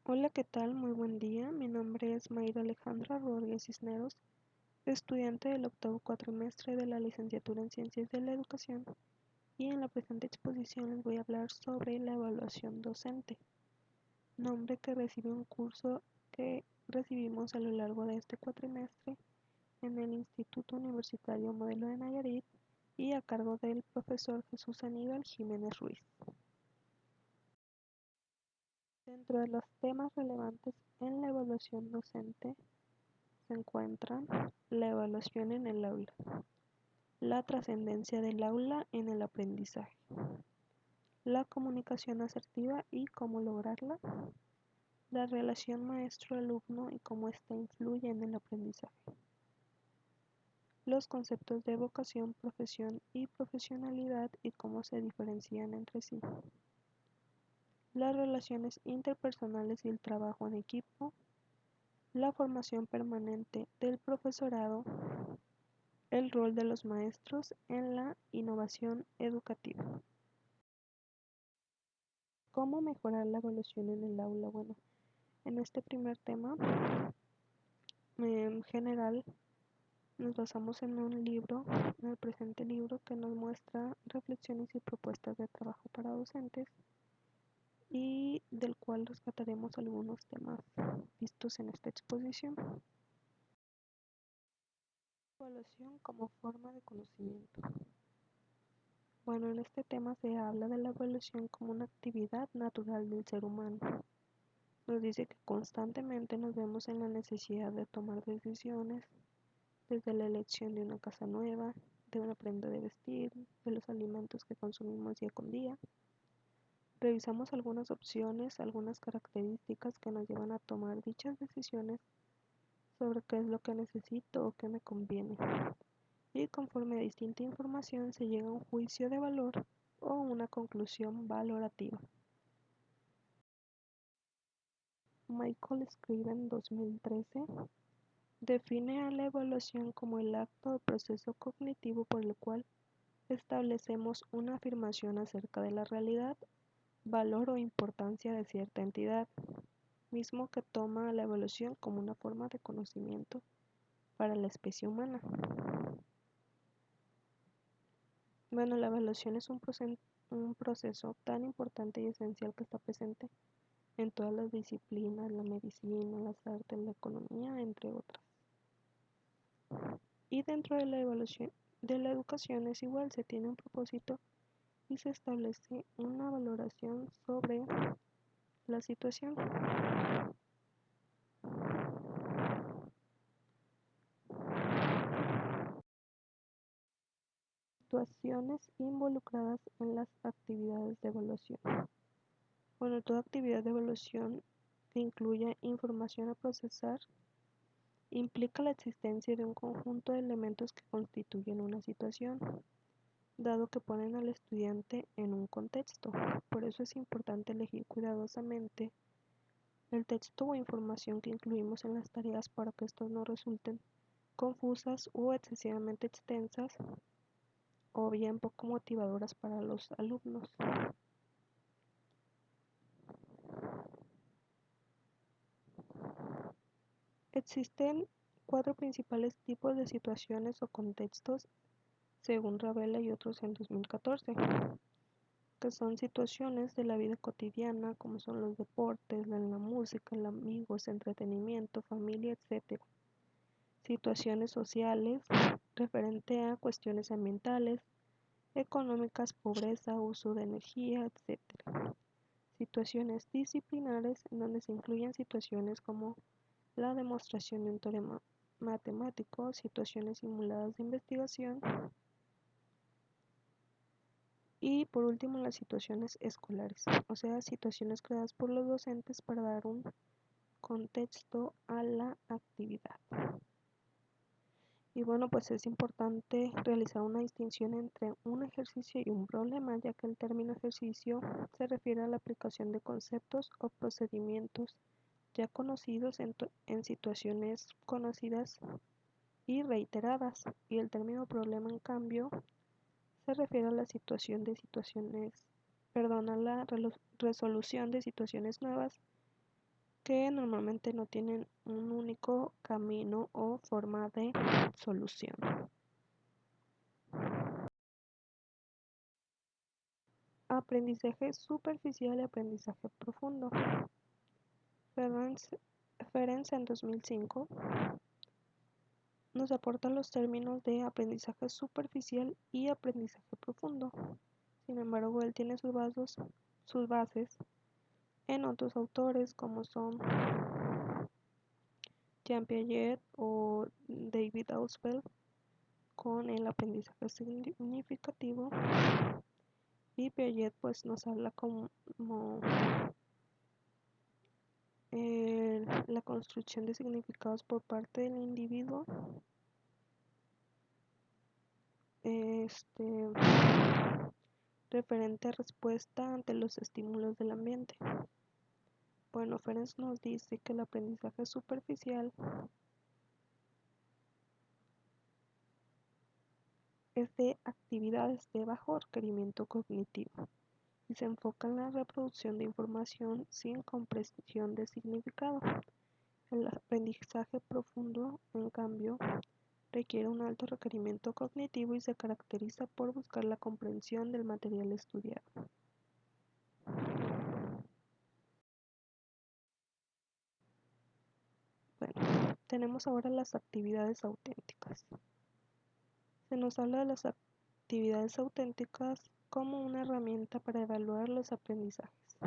Hola, ¿qué tal? Muy buen día. Mi nombre es Mayra Alejandra Rodríguez Cisneros, estudiante del octavo cuatrimestre de la licenciatura en Ciencias de la Educación, y en la presente exposición les voy a hablar sobre la evaluación docente, nombre que recibe un curso que recibimos a lo largo de este cuatrimestre en el Instituto Universitario Modelo de Nayarit y a cargo del profesor Jesús Aníbal Jiménez Ruiz. Dentro de los temas relevantes en la evaluación docente se encuentran la evaluación en el aula, la trascendencia del aula en el aprendizaje, la comunicación asertiva y cómo lograrla, la relación maestro-alumno y cómo ésta influye en el aprendizaje, los conceptos de vocación, profesión y profesionalidad y cómo se diferencian entre sí, las relaciones interpersonales y el trabajo en equipo, la formación permanente del profesorado, el rol de los maestros en la innovación educativa. ¿Cómo mejorar la evaluación en el aula? Bueno, en este primer tema, en general, nos basamos en un libro, en el presente libro, que nos muestra reflexiones y propuestas de trabajo para docentes y del cual rescataremos algunos temas vistos en esta exposición. Evaluación como forma de conocimiento. Bueno, en este tema se habla de la evaluación como una actividad natural del ser humano. Nos dice que constantemente nos vemos en la necesidad de tomar decisiones, desde la elección de una casa nueva, de una prenda de vestir, de los alimentos que consumimos día con día. Revisamos algunas opciones, algunas características que nos llevan a tomar dichas decisiones sobre qué es lo que necesito o qué me conviene. Y conforme a distinta información se llega a un juicio de valor o una conclusión valorativa. Michael Scriven, 2013, define a la evaluación como el acto o proceso cognitivo por el cual establecemos una afirmación acerca de la realidad, valor o importancia de cierta entidad, mismo que toma a la evaluación como una forma de conocimiento para la especie humana. Bueno, la evaluación es un proceso tan importante y esencial que está presente en todas las disciplinas, la medicina, las artes, la economía, entre otras. Y dentro de la evaluación de la educación es igual, se tiene un propósito y se establece una valoración sobre la situación. Situaciones involucradas en las actividades de evaluación. Bueno, toda actividad de evaluación que incluya información a procesar implica la existencia de un conjunto de elementos que constituyen una situación, dado que ponen al estudiante en un contexto. Por eso es importante elegir cuidadosamente el texto o información que incluimos en las tareas para que estos no resulten confusas o excesivamente extensas o bien poco motivadoras para los alumnos. Existen 4 principales tipos de situaciones o contextos según Ravella y otros en 2014, que son situaciones de la vida cotidiana como son los deportes, la música, los amigos, entretenimiento, familia, etc. Situaciones sociales referente a cuestiones ambientales, económicas, pobreza, uso de energía, etc. Situaciones disciplinares en donde se incluyen situaciones como la demostración de un teorema matemático, situaciones simuladas de investigación y por último las situaciones escolares, o sea, situaciones creadas por los docentes para dar un contexto a la actividad. Y bueno, pues es importante realizar una distinción entre un ejercicio y un problema, ya que el término ejercicio se refiere a la aplicación de conceptos o procedimientos ya conocidos en situaciones conocidas y reiteradas, y el término problema, en cambio, se refiere a la resolución de situaciones nuevas que normalmente no tienen un único camino o forma de solución. Aprendizaje superficial y aprendizaje profundo. Ferenc en 2005 nos aporta los términos de aprendizaje superficial y aprendizaje profundo. Sin embargo, él tiene sus bases en otros autores como son Jean Piaget o David Ausubel con el aprendizaje significativo, y Piaget pues nos habla como la construcción de significados por parte del individuo, referente a respuesta ante los estímulos del ambiente. Bueno, Ferenc nos dice que el aprendizaje superficial es de actividades de bajo requerimiento cognitivo y se enfoca en la reproducción de información sin comprensión de significado. El aprendizaje profundo, en cambio, requiere un alto requerimiento cognitivo y se caracteriza por buscar la comprensión del material estudiado. Bueno, tenemos ahora las actividades auténticas. Se nos habla de las actividades auténticas como una herramienta para evaluar los aprendizajes.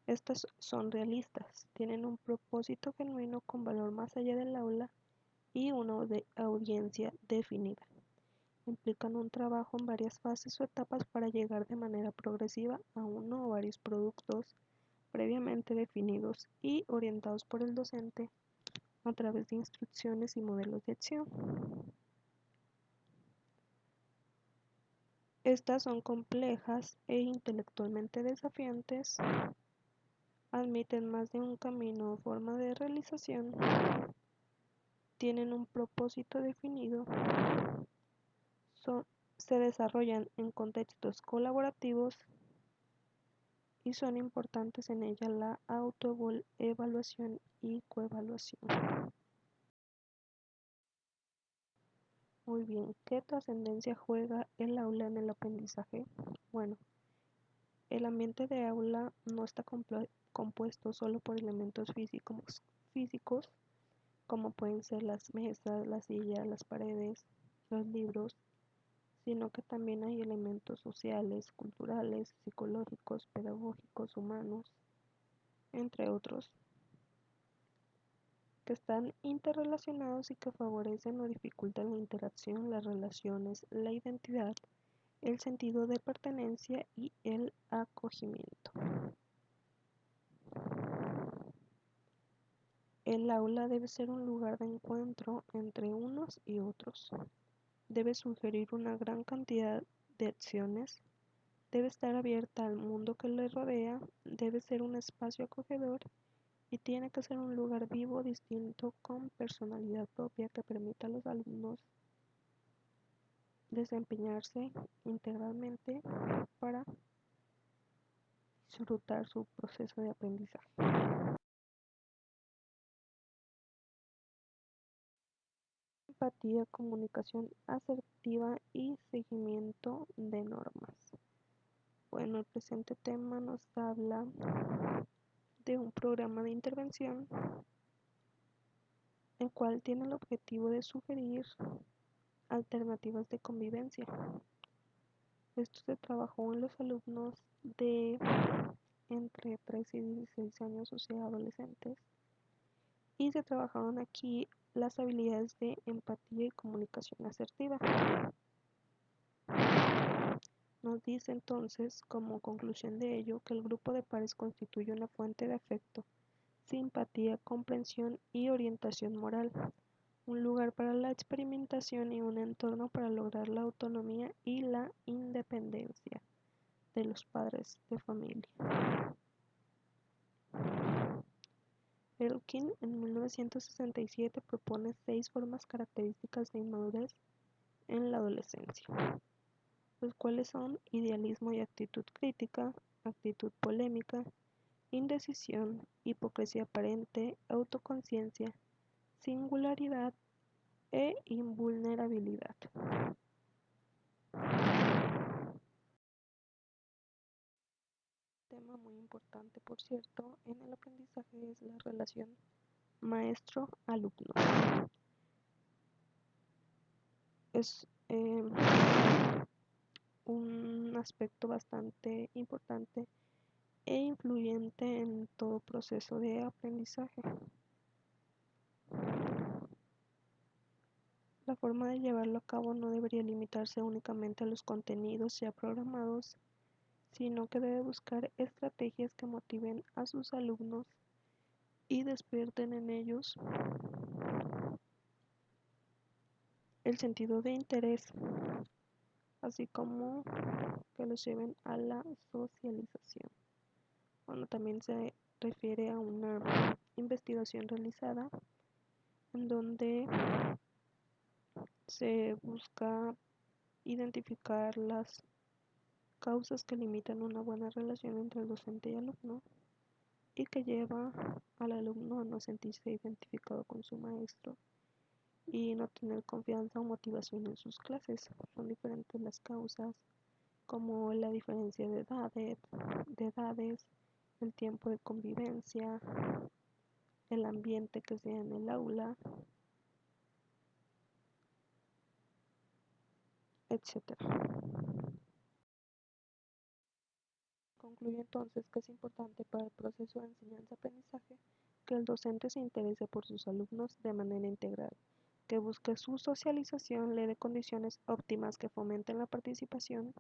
Estas son realistas, tienen un propósito genuino con valor más allá del aula y una audiencia definida. Implican un trabajo en varias fases o etapas para llegar de manera progresiva a uno o varios productos previamente definidos y orientados por el docente a través de instrucciones y modelos de acción. Estas son complejas e intelectualmente desafiantes, admiten más de un camino o forma de realización, tienen un propósito definido, se desarrollan en contextos colaborativos y son importantes en ella la autoevaluación y coevaluación. Muy bien, ¿qué trascendencia juega el aula en el aprendizaje? Bueno, el ambiente de aula no está compuesto solo por elementos físicos, como pueden ser las mesas, las sillas, las paredes, los libros, sino que también hay elementos sociales, culturales, psicológicos, pedagógicos, humanos, entre otros, que están interrelacionados y que favorecen o dificultan la interacción, las relaciones, la identidad, el sentido de pertenencia y el acogimiento. El aula debe ser un lugar de encuentro entre unos y otros. Debe sugerir una gran cantidad de acciones. Debe estar abierta al mundo que le rodea. Debe ser un espacio acogedor y tiene que ser un lugar vivo, distinto, con personalidad propia que permita a los alumnos desempeñarse integralmente para disfrutar su proceso de aprendizaje. Empatía, comunicación asertiva y seguimiento de normas. Bueno, el presente tema nos habla de un programa de intervención, el cual tiene el objetivo de sugerir alternativas de convivencia. Esto se trabajó en los alumnos de entre 13 y 16 años, o sea, adolescentes, y se trabajaron aquí las habilidades de empatía y comunicación asertiva. Nos dice entonces, como conclusión de ello, que el grupo de pares constituye una fuente de afecto, simpatía, comprensión y orientación moral, un lugar para la experimentación y un entorno para lograr la autonomía y la independencia de los padres de familia. Elkin en 1967 propone 6 formas características de inmadurez en la adolescencia, los cuales son idealismo y actitud crítica, actitud polémica, indecisión, hipocresía aparente, autoconciencia, singularidad e invulnerabilidad. Un tema muy importante, por cierto, en el aprendizaje es la relación maestro-alumno. Es un aspecto bastante importante e influyente en todo proceso de aprendizaje. La forma de llevarlo a cabo no debería limitarse únicamente a los contenidos ya programados, sino que debe buscar estrategias que motiven a sus alumnos y despierten en ellos el sentido de interés, así como que los lleven a la socialización. Bueno, también se refiere a una investigación realizada en donde se busca identificar las causas que limitan una buena relación entre el docente y alumno y que lleva al alumno a no sentirse identificado con su maestro y no tener confianza o motivación en sus clases. Son diferentes las causas, como la diferencia de edades, el tiempo de convivencia, el ambiente que sea en el aula, etcétera. Concluye entonces que es importante para el proceso de enseñanza-aprendizaje que el docente se interese por sus alumnos de manera integral, que busque su socialización, le dé condiciones óptimas que fomenten la participación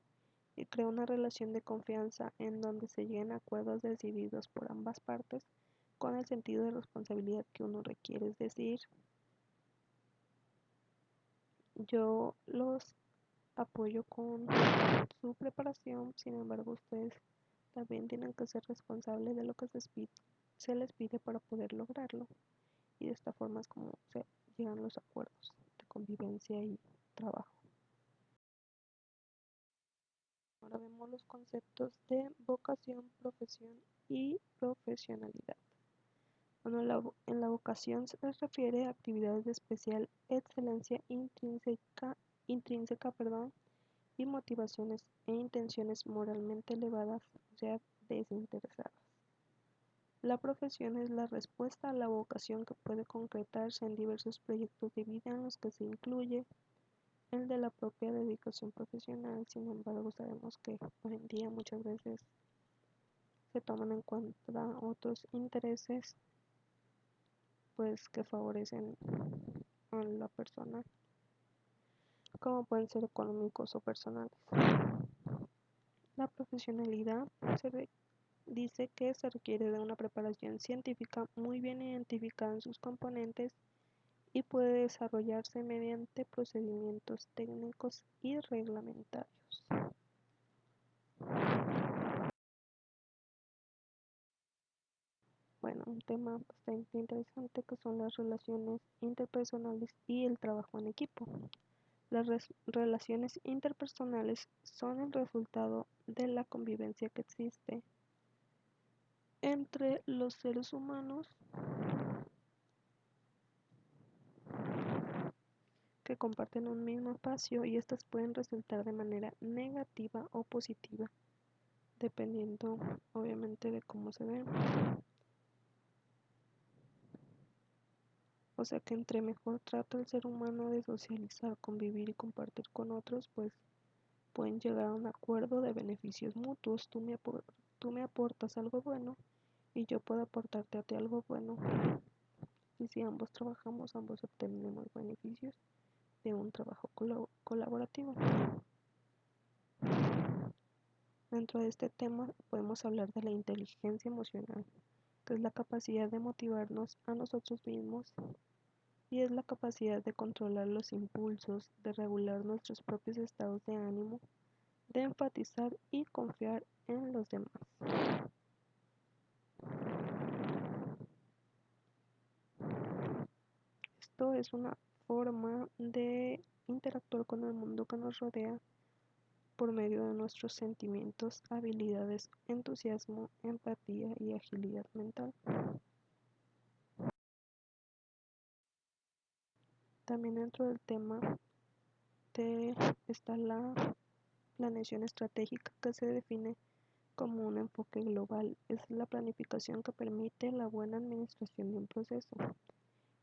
y cree una relación de confianza en donde se lleguen a acuerdos decididos por ambas partes con el sentido de responsabilidad que uno requiere. Es decir, yo los apoyo con su preparación, sin embargo ustedes también tienen que ser responsables de lo que se les pide para poder lograrlo, y de esta forma es como se llegan los acuerdos de convivencia y trabajo. Ahora vemos los conceptos de vocación, profesión y profesionalidad. Bueno, en la vocación se refiere a actividades de especial excelencia intrínseca, y motivaciones e intenciones moralmente elevadas, o sea, desinteresadas. La profesión es la respuesta a la vocación que puede concretarse en diversos proyectos de vida en los que se incluye el de la propia dedicación profesional. Sin embargo, sabemos que hoy en día muchas veces se toman en cuenta otros intereses pues que favorecen a la persona, como pueden ser económicos o personales. La profesionalidad dice que se requiere de una preparación científica muy bien identificada en sus componentes y puede desarrollarse mediante procedimientos técnicos y reglamentarios. Bueno, un tema bastante interesante que son las relaciones interpersonales y el trabajo en equipo. Las relaciones interpersonales son el resultado de la convivencia que existe entre los seres humanos que comparten un mismo espacio, y estas pueden resultar de manera negativa o positiva, dependiendo obviamente de cómo se ven. O sea que entre mejor trata el ser humano de socializar, convivir y compartir con otros, pues pueden llegar a un acuerdo de beneficios mutuos. Tú me aportas algo bueno y yo puedo aportarte a ti algo bueno. Y si ambos trabajamos, ambos obtenemos beneficios de un trabajo colaborativo. Dentro de este tema podemos hablar de la inteligencia emocional, que es la capacidad de motivarnos a nosotros mismos y es la capacidad de controlar los impulsos, de regular nuestros propios estados de ánimo, de enfatizar y confiar en los demás. Esto es una forma de interactuar con el mundo que nos rodea por medio de nuestros sentimientos, habilidades, entusiasmo, empatía y agilidad mental. También dentro del tema está la planeación estratégica, que se define como un enfoque global. Es la planificación que permite la buena administración de un proceso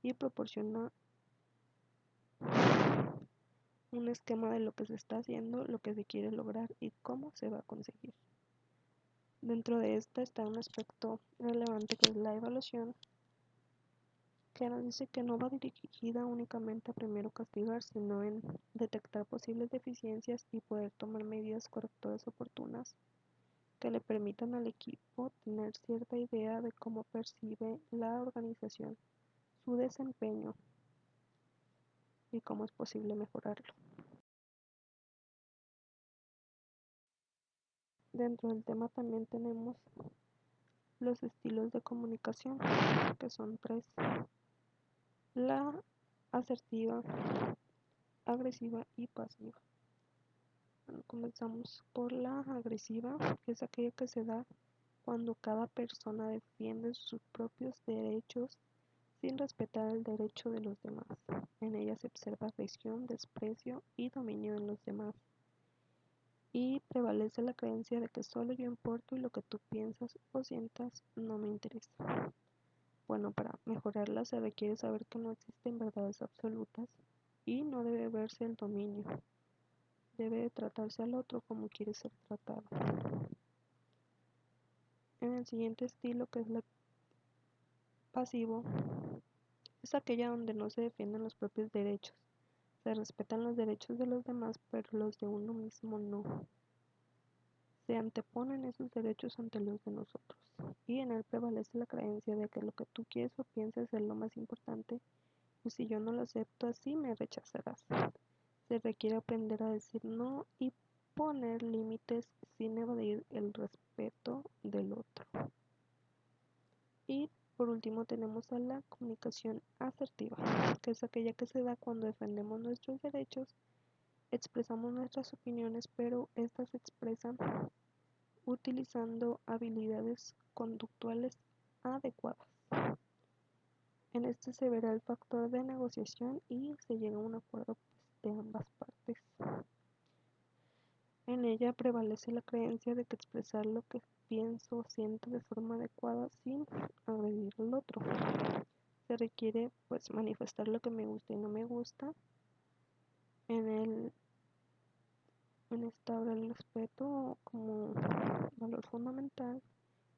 y proporciona un esquema de lo que se está haciendo, lo que se quiere lograr y cómo se va a conseguir. Dentro de esta está un aspecto relevante, que es la evaluación, que nos dice que no va dirigida únicamente a primero castigar, sino en detectar posibles deficiencias y poder tomar medidas correctoras oportunas que le permitan al equipo tener cierta idea de cómo percibe la organización, su desempeño y cómo es posible mejorarlo. Dentro del tema también tenemos los estilos de comunicación, que son 3: la asertiva, agresiva y pasiva. Bueno, comenzamos por la agresiva, que es aquella que se da cuando cada persona defiende sus propios derechos sin respetar el derecho de los demás. En ella se observa agresión, desprecio y dominio en los demás. Y prevalece la creencia de que solo yo importo y lo que tú piensas o sientas no me interesa. Bueno, para mejorarla se requiere saber que no existen verdades absolutas y no debe verse el dominio. Debe de tratarse al otro como quiere ser tratado. En el siguiente estilo, que es el pasivo, es aquella donde no se defienden los propios derechos. Se respetan los derechos de los demás, pero los de uno mismo no. Se anteponen esos derechos ante los de nosotros. Y en él prevalece la creencia de que lo que tú quieres o piensas es lo más importante, y si yo no lo acepto así, me rechazarás. Se requiere aprender a decir no y poner límites sin evadir el respeto del otro. Y por último tenemos a la comunicación asertiva, que es aquella que se da cuando defendemos nuestros derechos, expresamos nuestras opiniones, pero estas se expresan utilizando habilidades conductuales adecuadas. En este se verá el factor de negociación y se llega a un acuerdo de ambas partes. En ella prevalece la creencia de que expresar lo que pienso o siento de forma adecuada sin agredir al otro. Se requiere manifestar lo que me gusta y no me gusta. En esta habla el respeto como valor fundamental,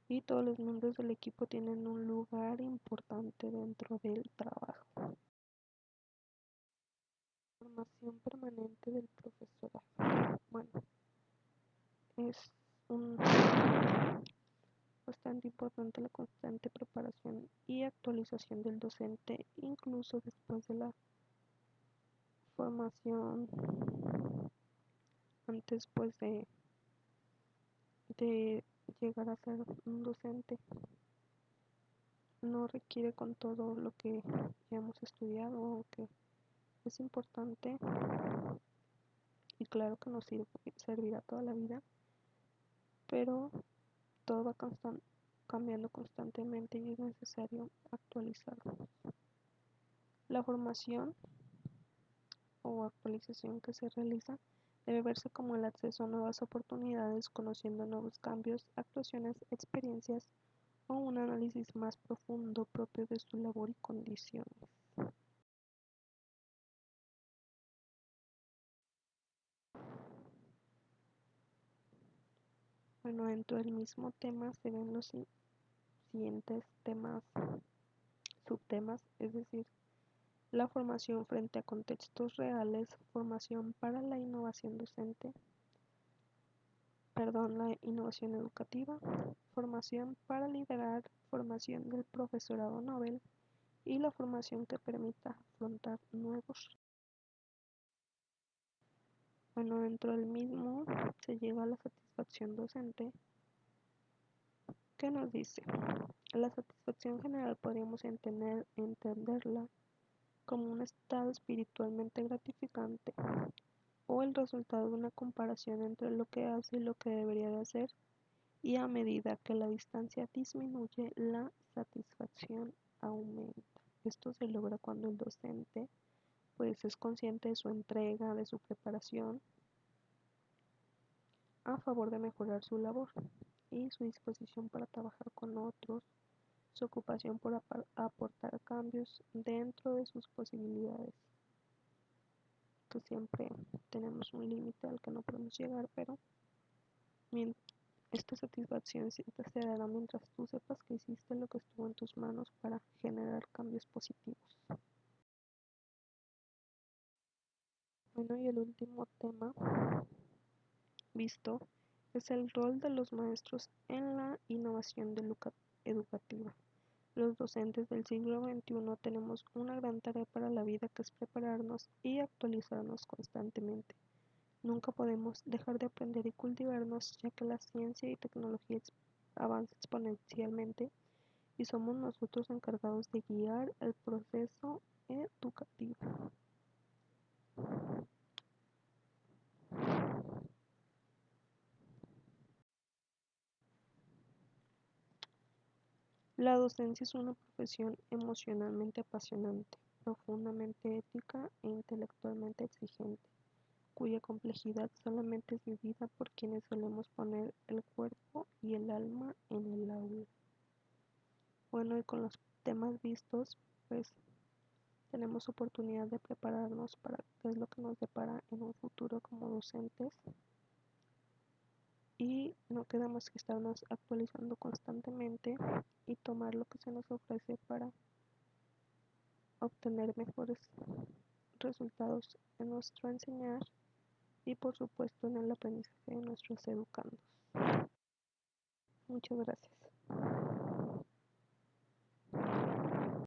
y todos los miembros del equipo tienen un lugar importante dentro del trabajo. Formación permanente del profesorado. Bueno, es bastante importante la constante preparación y actualización del docente, incluso después de la formación, antes de llegar a ser un docente. No requiere con todo lo que ya hemos estudiado, aunque es importante y claro que nos servirá toda la vida, pero todo va cambiando constantemente y es necesario actualizarlo. La formación o actualización que se realiza debe verse como el acceso a nuevas oportunidades, conociendo nuevos cambios, actuaciones, experiencias o un análisis más profundo propio de su labor y condiciones. Bueno, dentro del mismo tema se ven los siguientes subtemas, es decir, la formación frente a contextos reales, formación para la innovación la innovación educativa, formación para liderar, formación del profesorado novel y la formación que permita afrontar nuevos. Bueno, dentro del mismo se llega a la satisfacción docente, que nos dice: la satisfacción general podríamos entenderla como un estado espiritualmente gratificante, o el resultado de una comparación entre lo que hace y lo que debería de hacer, y a medida que la distancia disminuye, la satisfacción aumenta. Esto se logra cuando el docente pues es consciente de su entrega, de su preparación a favor de mejorar su labor y su disposición para trabajar con otros, su ocupación por aportar cambios dentro de sus posibilidades, que siempre tenemos un límite al que no podemos llegar, pero esta satisfacción se dará mientras tú sepas que hiciste lo que estuvo en tus manos para generar cambios positivos. Bueno, y el último tema visto es el rol de los maestros en la innovación educativa. Los docentes del siglo XXI tenemos una gran tarea para la vida, que es prepararnos y actualizarnos constantemente. Nunca podemos dejar de aprender y cultivarnos, ya que la ciencia y tecnología avanza exponencialmente y somos nosotros encargados de guiar el proceso educativo. La docencia es una profesión emocionalmente apasionante, profundamente ética e intelectualmente exigente, cuya complejidad solamente es vivida por quienes solemos poner el cuerpo y el alma en el aula. Bueno, y con los temas vistos, pues tenemos oportunidad de prepararnos para qué es lo que nos depara en un futuro como docentes, y no queda más que estarnos actualizando constantemente y tomar lo que se nos ofrece para obtener mejores resultados en nuestro enseñar y por supuesto en el aprendizaje de nuestros educandos. Muchas gracias.